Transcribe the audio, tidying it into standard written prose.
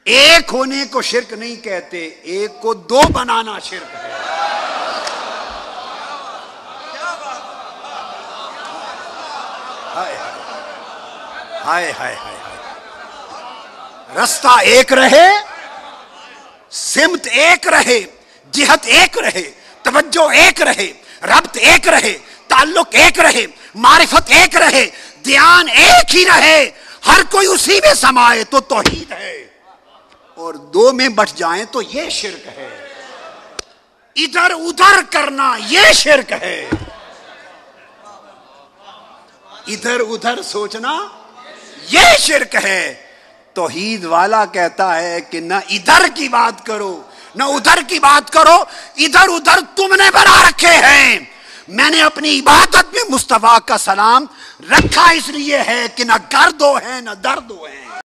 ایک ہونے کو شرک نہیں کہتے، ایک کو دو بنانا شرک ہے۔ ہائے ہائے ہائے، رستہ ایک رہے، سمت ایک رہے، جہت ایک رہے، توجہ ایک رہے، ربط ایک رہے، تعلق ایک رہے، معرفت ایک رہے، دھیان ایک ہی رہے، ہر کوئی اسی میں سمائے تو توحید ہے، اور دو میں بٹ جائیں تو یہ شرک ہے۔ ادھر ادھر کرنا یہ شرک ہے، ادھر ادھر سوچنا یہ شرک ہے۔ توحید والا کہتا ہے کہ نہ ادھر کی بات کرو نہ ادھر کی بات کرو، ادھر ادھر تم نے بنا رکھے ہیں، میں نے اپنی عبادت میں مصطفیٰ کا سلام رکھا اس لیے ہے کہ نہ گرد ہے نہ درد ہے۔